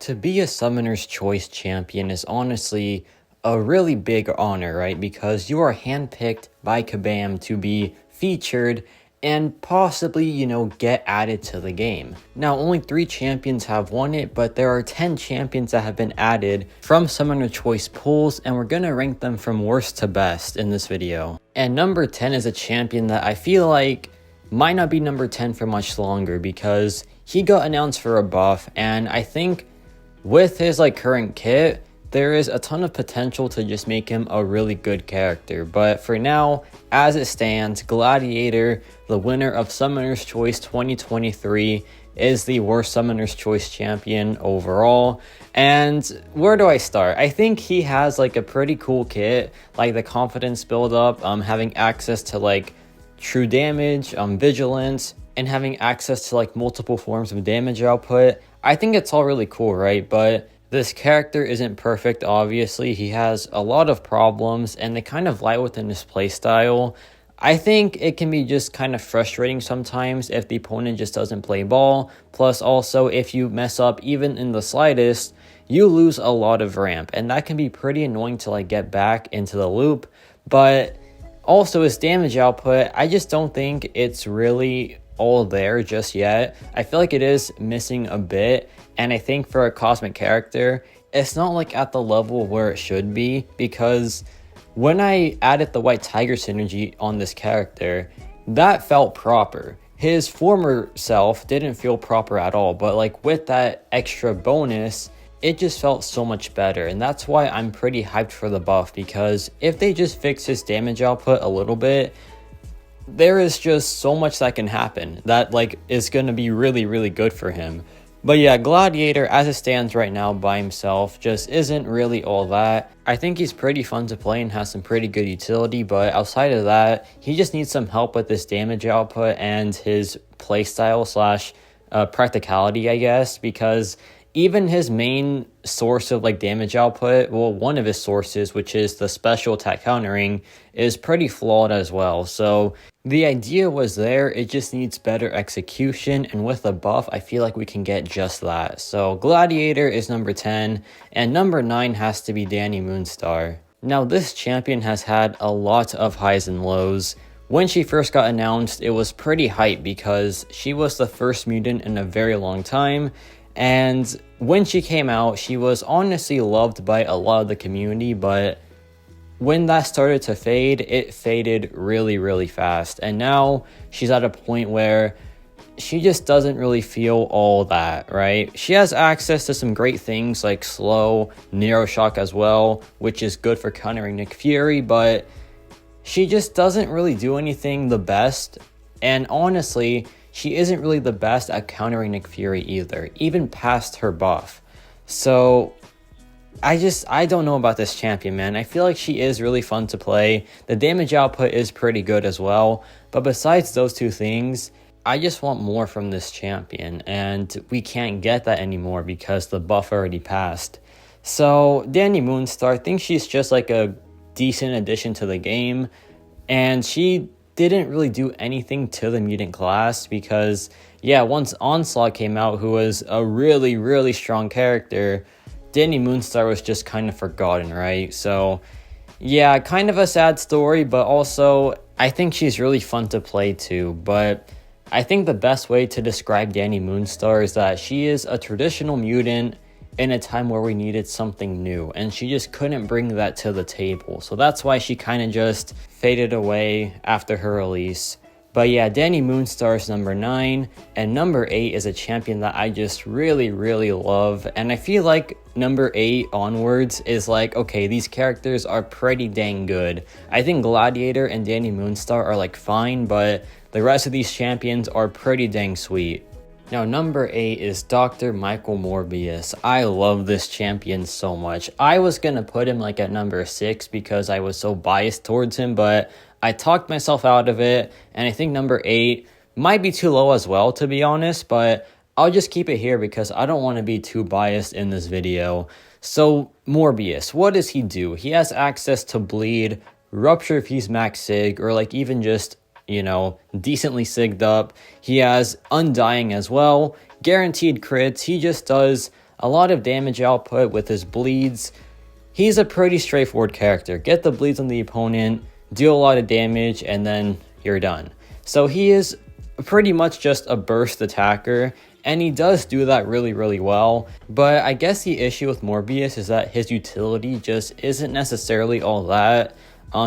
To be a Summoner's Choice champion is honestly a really big honor, right? Because you are handpicked by Kabam to be featured and possibly, get added to the game. Now, only 3 champions have won it, but there are 10 champions that have been added from Summoner Choice pools, and we're gonna rank them from worst to best in this video. And number 10 is a champion that I feel like might not be number 10 for much longer because he got announced for a buff, and I think with his current kit, there is a ton of potential to just make him a really good character. But for now, as it stands, Gladiator, the winner of Summoner's Choice 2023, is the worst Summoner's Choice champion overall. And where do I start? I think he has a pretty cool kit, the confidence build up, having access to true damage, vigilance, and having access to multiple forms of damage output. I think it's all really cool, right? But this character isn't perfect, obviously. He has a lot of problems, and they kind of lie within his playstyle. I think it can be just kind of frustrating sometimes if the opponent just doesn't play ball. Plus, also, if you mess up even in the slightest, you lose a lot of ramp, and that can be pretty annoying to get back into the loop. But also, his damage output, I just don't think it's really all there just yet. I feel like it is missing a bit, and I think for a cosmic character, it's not at the level where it should be, because when I added the White Tiger synergy on this character, that felt proper. His former self didn't feel proper at all, but with that extra bonus, it just felt so much better. And that's why I'm pretty hyped for the buff, because if they just fix his damage output a little bit, there is just so much that can happen that is going to be really, really good for him. But yeah, Gladiator as it stands right now by himself just isn't really all that. I think he's pretty fun to play and has some pretty good utility, but outside of that, he just needs some help with his damage output and his playstyle slash practicality, I guess, because even his main source of damage output, well, one of his sources, which is the special attack countering, is pretty flawed as well. So the idea was there, it just needs better execution, and with a buff, I feel like we can get just that. So Gladiator is number 10, and number 9 has to be Dani Moonstar. Now, this champion has had a lot of highs and lows. When she first got announced, it was pretty hype because she was the first mutant in a very long time, and when she came out, she was honestly loved by a lot of the community, but when that started to fade, it faded really, really fast. And now she's at a point where she just doesn't really feel all that, right? She has access to some great things like slow, Nero Shock as well, which is good for countering Nick Fury, but she just doesn't really do anything the best. And honestly, she isn't really the best at countering Nick Fury either, even past her buff. So I don't know about this champion, man. I feel like she is really fun to play. The damage output is pretty good as well. But besides those two things, I just want more from this champion. And we can't get that anymore because the buff already passed. So Dani Moonstar, I think she's just a decent addition to the game. And she didn't really do anything to the mutant class because, yeah, once Onslaught came out, who was a really, really strong character, Dani Moonstar was just kind of forgotten, right? So, yeah, kind of a sad story, but also I think she's really fun to play too. But I think the best way to describe Dani Moonstar is that she is a traditional mutant in a time where we needed something new, and she just couldn't bring that to the table. So that's why she kind of just faded away after her release. But yeah, Dani Moonstar is number 9, and number 8 is a champion that I just really, really love. And I feel like number 8 onwards is okay, these characters are pretty dang good. I think Gladiator and Dani Moonstar are fine, but the rest of these champions are pretty dang sweet. Now, number 8 is Dr. Michael Morbius. I love this champion so much. I was gonna put him at number 6 because I was so biased towards him, but I talked myself out of it, and I think number 8 might be too low as well, to be honest, but I'll just keep it here because I don't want to be too biased in this video. So, Morbius, what does he do? He has access to bleed, rupture if he's max sig, or even just decently sigged up. He has Undying as well, guaranteed crits. He just does a lot of damage output with his bleeds. He's a pretty straightforward character. Get the bleeds on the opponent, deal a lot of damage, and then you're done. So he is pretty much just a burst attacker, and he does do that really, really well. But I guess the issue with Morbius is that his utility just isn't necessarily all that.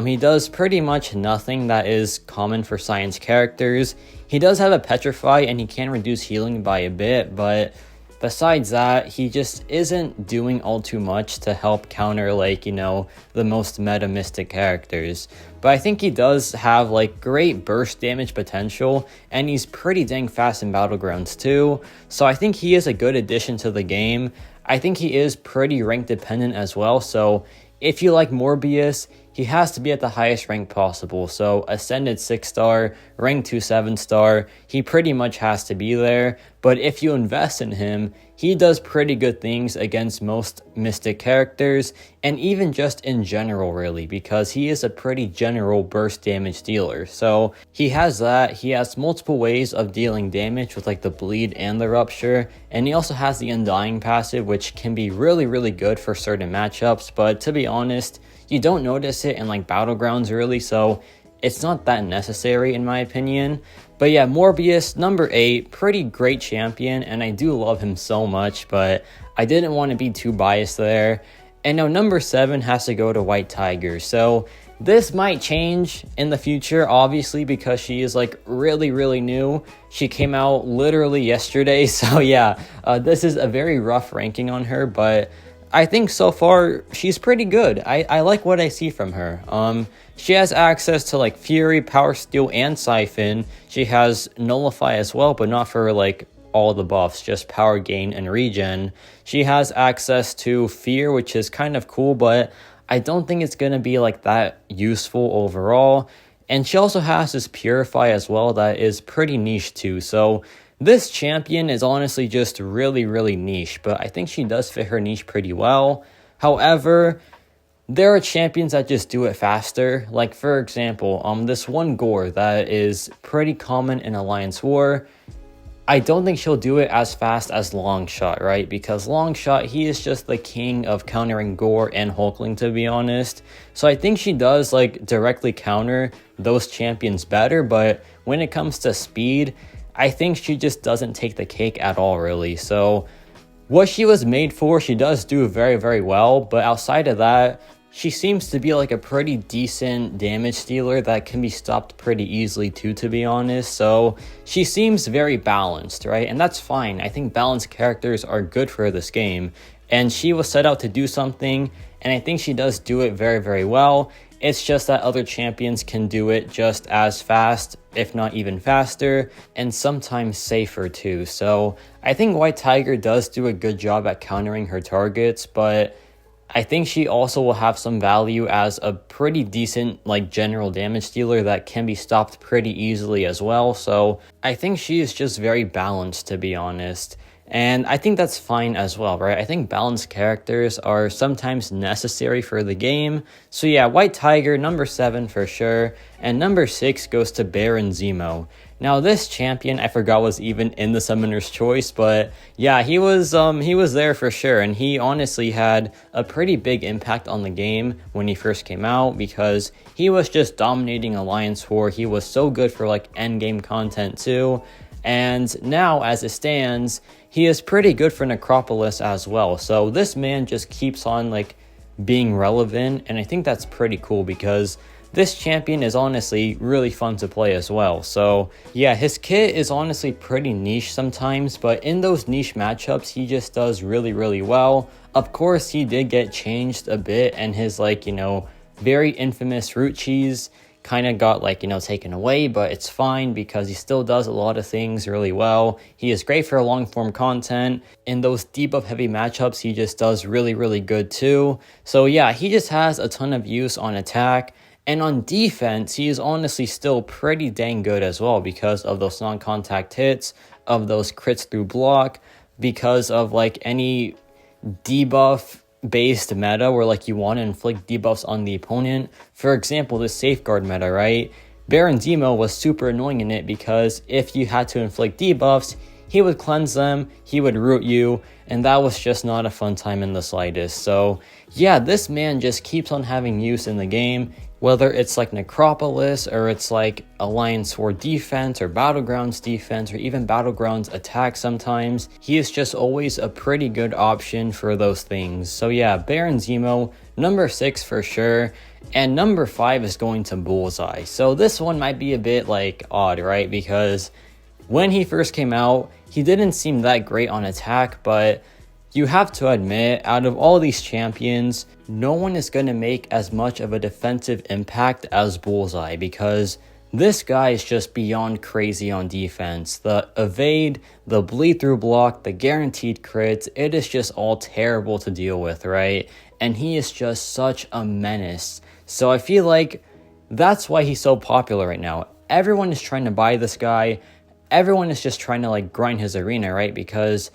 He does pretty much nothing that is common for science characters. He does have a Petrify, and he can reduce healing by a bit, but besides that, he just isn't doing all too much to help counter, like, you know, the most meta mystic characters. But I think he does have, like, great burst damage potential, and he's pretty dang fast in Battlegrounds too. So I think he is a good addition to the game. I think he is pretty rank dependent as well, so if you like Morbius, he has to be at the highest rank possible. So Ascended 6-star, Rank 2 7-star, he pretty much has to be there. But if you invest in him, he does pretty good things against most mystic characters, and even just in general really, because he is a pretty general burst damage dealer. So he has that, he has multiple ways of dealing damage with like the bleed and the rupture, and he also has the Undying passive, which can be really, really good for certain matchups, but to be honest, you don't notice it in like Battlegrounds really, so it's not that necessary in my opinion. But yeah, Morbius, number 8, pretty great champion, and I do love him so much, but I didn't want to be too biased there. And now number 7 has to go to White Tiger. So this might change in the future, obviously, because she is like really, really new. She came out literally yesterday, so yeah, this is a very rough ranking on her, but I think so far she's pretty good. I like what I see from her. She has access to like Fury, Power Steel, and Siphon. She has Nullify as well, but not for like all the buffs, just power gain and regen. She has access to Fear, which is kind of cool, but I don't think it's going to be like that useful overall. And she also has this Purify as well that is pretty niche too. So this champion is honestly just really, really niche, but I think she does fit her niche pretty well. However, there are champions that just do it faster. Like, for example, this one Gore that is pretty common in Alliance War. I don't think she'll do it as fast as Longshot, right? Because Longshot, he is just the king of countering Gore and Hulkling, to be honest. So I think she does, like, directly counter those champions better, but when it comes to speed, I think she just doesn't take the cake at all, really. So what she was made for, she does do very, very well, but outside of that, she seems to be like a pretty decent damage dealer that can be stopped pretty easily too, to be honest. So she seems very balanced, right? And that's fine. I think balanced characters are good for this game. And she was set out to do something, and I think she does do it very, very well. It's just that other champions can do it just as fast, if not even faster, and sometimes safer too. So I think White Tiger does do a good job at countering her targets, but I think she also will have some value as a pretty decent like general damage dealer that can be stopped pretty easily as well. So I think she is just very balanced, to be honest. And I think that's fine as well, right? I think balanced characters are sometimes necessary for the game. So yeah, White Tiger, number 7 for sure. And number 6 goes to Baron Zemo. Now this champion, I forgot was even in the Summoner's Choice, but yeah, he was there for sure. And he honestly had a pretty big impact on the game when he first came out, because he was just dominating Alliance War. He was so good for like endgame content too. And now, as it stands, he is pretty good for Necropolis as well. So this man just keeps on like being relevant, and I think that's pretty cool because this champion is honestly really fun to play as well. So yeah, his kit is honestly pretty niche sometimes, but in those niche matchups, he just does really, really well. Of course, he did get changed a bit, and his like, you know, very infamous root cheese kind of got like, you know, taken away, but it's fine because he still does a lot of things really well. He is great for long form content. In those debuff heavy matchups, he just does really, really good too. So yeah, he just has a ton of use on attack. And on defense, he is honestly still pretty dang good as well because of those non-contact hits, of those crits through block, because of like any debuff based meta where like you want to inflict debuffs on the opponent. For example, the safeguard meta, right? Baron Zemo was super annoying in it because if you had to inflict debuffs, he would cleanse them, he would root you, and that was just not a fun time in the slightest. So yeah, this man just keeps on having use in the game, whether it's like Necropolis, or it's like Alliance War defense, or Battlegrounds defense, or even Battlegrounds attack sometimes. He is just always a pretty good option for those things. So yeah, Baron Zemo, number 6 for sure. And number 5 is going to Bullseye. So this one might be a bit like odd, right? Because when he first came out, he didn't seem that great on attack, but you have to admit, out of all these champions, no one is going to make as much of a defensive impact as Bullseye, because this guy is just beyond crazy on defense. The evade, the bleed through block, the guaranteed crits, it is just all terrible to deal with, right? And he is just such a menace. So I feel like that's why he's so popular right now. Everyone is trying to buy this guy. Everyone is just trying to like grind his arena, right? Because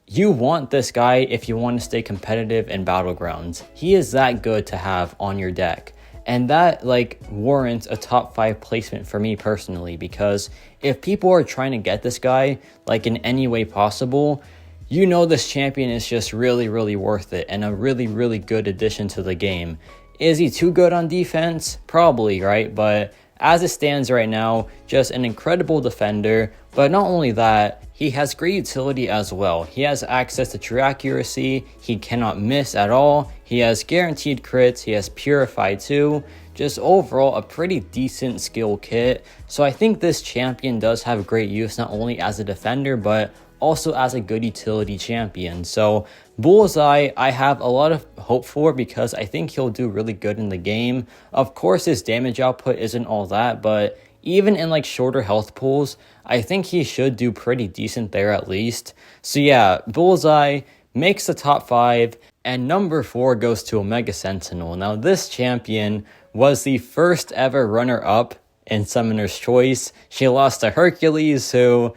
you want this guy if you want to stay competitive in Battlegrounds. He is that good to have on your deck. And that like warrants a top 5 placement for me personally, because if people are trying to get this guy like in any way possible, you know this champion is just really, really worth it and a really, really good addition to the game. Is he too good on defense? Probably, right? But as it stands right now, just an incredible defender. But not only that, he has great utility as well. He has access to true accuracy. He cannot miss at all. He has guaranteed crits. He has Purify too. Just overall a pretty decent skill kit. So I think this champion does have great use not only as a defender, but also as a good utility champion. So Bullseye, I have a lot of hope for, because I think he'll do really good in the game. Of course, his damage output isn't all that, but even in like shorter health pools, I think he should do pretty decent there at least. So yeah, Bullseye makes the top 5, and number 4 goes to Omega Sentinel. Now this champion was the first ever runner-up in Summoner's Choice. She lost to Hercules, who,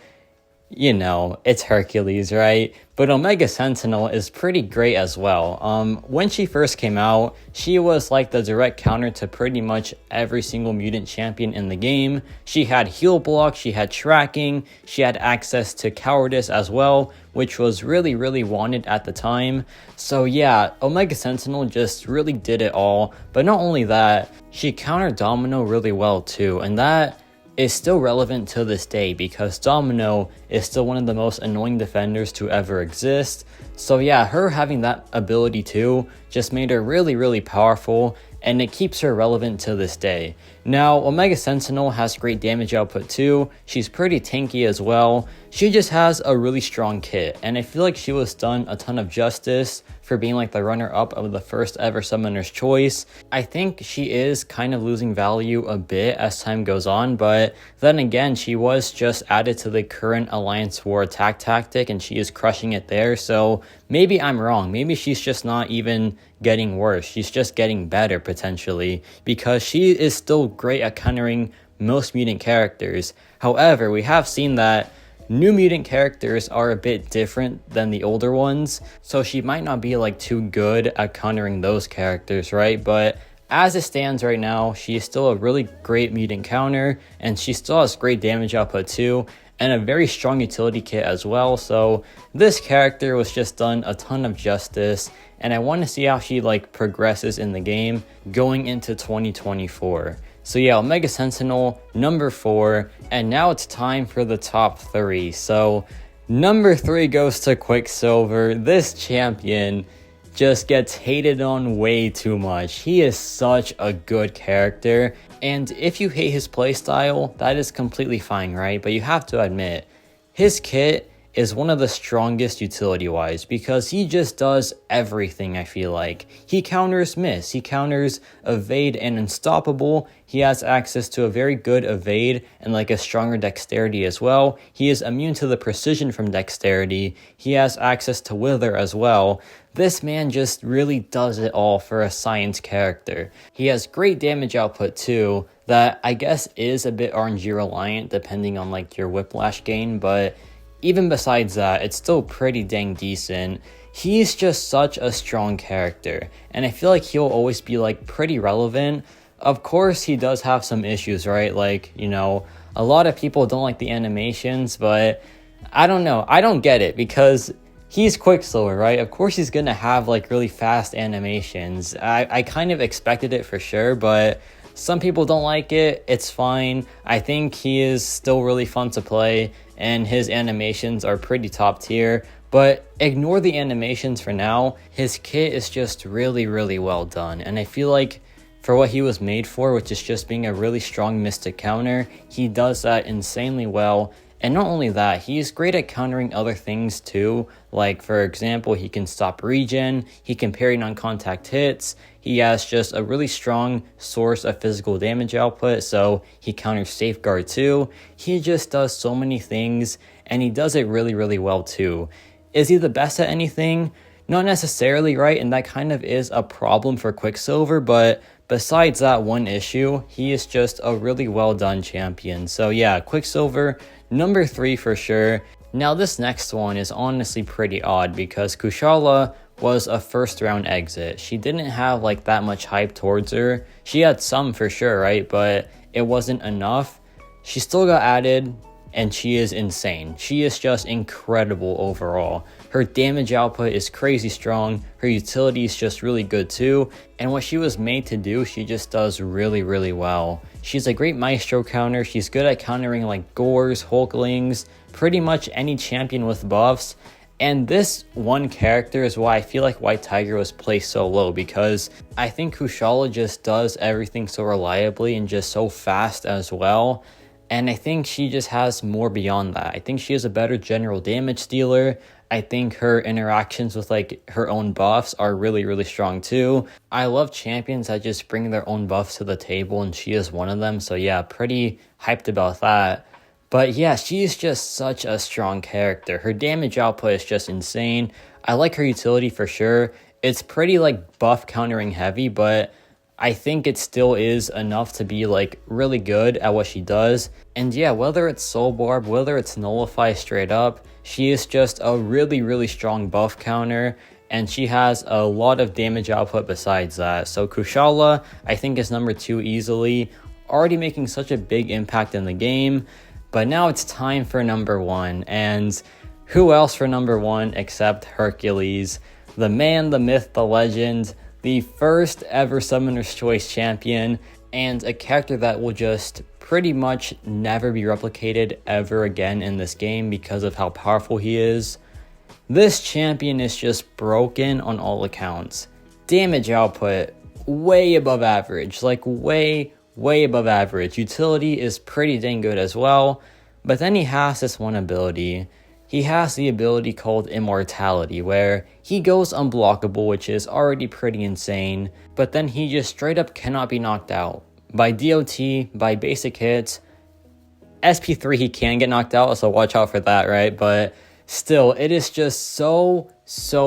you know, it's Hercules, right? But Omega Sentinel is pretty great as well. When she first came out, she was like the direct counter to pretty much every single mutant champion in the game. She had heal block, she had tracking, she had access to cowardice as well, which was really, really wanted at the time. So yeah, Omega Sentinel just really did it all. But not only that, she countered Domino really well too, and that is still relevant to this day, because Domino is still one of the most annoying defenders to ever exist. So yeah, her having that ability too just made her really, really powerful, and it keeps her relevant to this day. Now, Omega Sentinel has great damage output too. She's pretty tanky as well. She just has a really strong kit, and I feel like she was done a ton of justice for being like the runner-up of the first ever Summoner's Choice. I think she is kind of losing value a bit as time goes on, but then again, she was just added to the current Alliance War attack tactic, and she is crushing it there. So maybe I'm wrong. Maybe she's just not even getting worse. She's just getting better potentially, because she is still great at countering most mutant characters. However, we have seen that new mutant characters are a bit different than the older ones, so she might not be like too good at countering those characters, right? But as it stands right now, she is still a really great mutant counter, and she still has great damage output too, and a very strong utility kit as well. So this character was just done a ton of justice, and I want to see how she like progresses in the game going into 2024. So yeah, Omega Sentinel, number 4, and now it's time for the top 3. So number 3 goes to Quicksilver. This champion just gets hated on way too much. He is such a good character, and if you hate his playstyle, that is completely fine, right? But you have to admit, his kit is one of the strongest utility-wise, because he just does everything, I feel like. He counters miss, he counters evade and unstoppable, he has access to a very good evade and like a stronger dexterity as well. He is immune to the precision from dexterity, he has access to wither as well. This man just really does it all for a science character. He has great damage output too, that I guess is a bit RNG reliant depending on like your whiplash gain, but even besides that, it's still pretty dang decent. He's just such a strong character, and I feel like he'll always be like pretty relevant. Of course, he does have some issues, right? Like, you know, a lot of people don't like the animations, but I don't know. I don't get it because he's Quicksilver, right? Of course he's gonna have like really fast animations. I kind of expected it for sure, but some people don't like it. It's fine. I think he is still really fun to play and his animations are pretty top tier. But ignore the animations for now. His kit is just really, really well done. And I feel like for what he was made for, which is just being a really strong mystic counter, he does that insanely well. And not only that, he's great at countering other things too. Like, for example, he can stop regen, he can parry non-contact hits, he has just a really strong source of physical damage output, so he counters Safeguard too. He just does so many things, and he does it really, really well too. Is he the best at anything? Not necessarily, right? And that kind of is a problem for Quicksilver, but besides that one issue, he is just a really well done champion. So yeah, Quicksilver, number 3 for sure. Now this next one is honestly pretty odd because Kushala was a first round exit. She didn't have like that much hype towards her. She had some for sure, right? But it wasn't enough. She still got added and she is insane. She is just incredible overall. Her damage output is crazy strong. Her utility is just really good too. And what she was made to do, she just does really, really well. She's a great Maestro counter. She's good at countering like Gores, Hulklings, pretty much any champion with buffs. And this one character is why I feel like White Tiger was placed so low, because I think Kushala just does everything so reliably and just so fast as well. And I think she just has more beyond that. I think she is a better general damage dealer. I think her interactions with like her own buffs are really, really strong too. I love champions that just bring their own buffs to the table, and she is one of them. So yeah, pretty hyped about that. But yeah, she's just such a strong character. Her damage output is just insane. I like her utility for sure. It's pretty like buff countering heavy, but I think it still is enough to be like really good at what she does. And yeah, whether it's Soul Barb, whether it's Nullify straight up, she is just a really, really strong buff counter. And she has a lot of damage output besides that. So Kushala, I think, is number 2 easily. Already making such a big impact in the game. But now it's time for number 1. And who else for number 1 except Hercules? The man, the myth, the legend, the first ever Summoner's Choice champion, and a character that will just pretty much never be replicated ever again in this game because of how powerful he is. This champion is just broken on all accounts. Damage output, way above average, like way above average. Utility is pretty dang good as well, but then he has this one ability. He has the ability called Immortality, where he goes unblockable, which is already pretty insane, but then he just straight up cannot be knocked out. By DOT, by basic hits, SP3 he can get knocked out, so watch out for that, right? But still, it is just so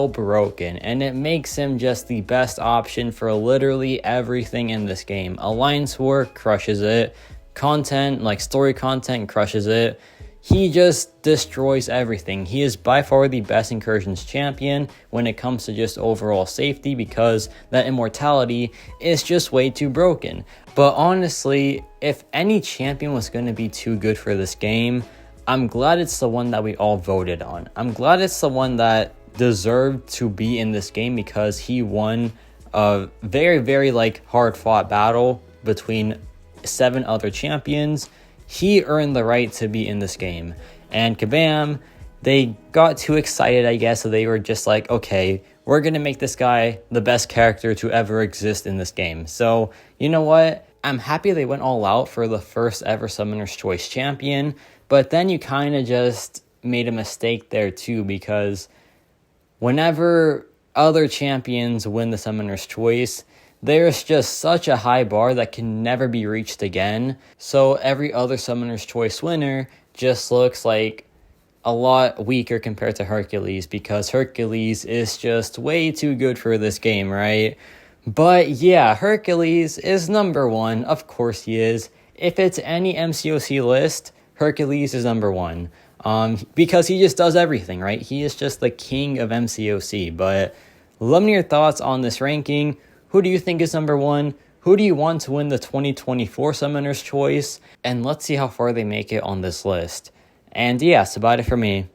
broken, and it makes him just the best option for literally everything in this game. Alliance War crushes it. Content, like story content, crushes it. He just destroys everything. He is by far the best incursions champion when it comes to just overall safety, because that immortality is just way too broken. But honestly, if any champion was going to be too good for this game, I'm glad it's the one that we all voted on. I'm glad it's the one that deserved to be in this game, because he won a very like hard fought battle between 7 other champions. He earned the right to be in this game. And kabam, they got too excited, I guess, so they were just like, okay, we're gonna make this guy the best character to ever exist in this game. So, you know what? I'm happy they went all out for the first ever Summoner's Choice champion, but then you kind of just made a mistake there too, because whenever other champions win the Summoner's Choice, there's just such a high bar that can never be reached again. So every other Summoner's Choice winner just looks like a lot weaker compared to Hercules, because Hercules is just way too good for this game, right? But yeah, Hercules is number 1. Of course he is. If it's any MCOC list, Hercules is number 1. Because he just does everything, right? He is just the king of MCOC. But let me know your thoughts on this ranking. Who do you think is number 1? Who do you want to win the 2024 Summoner's Choice? And let's see how far they make it on this list. And yeah, that's about it for me.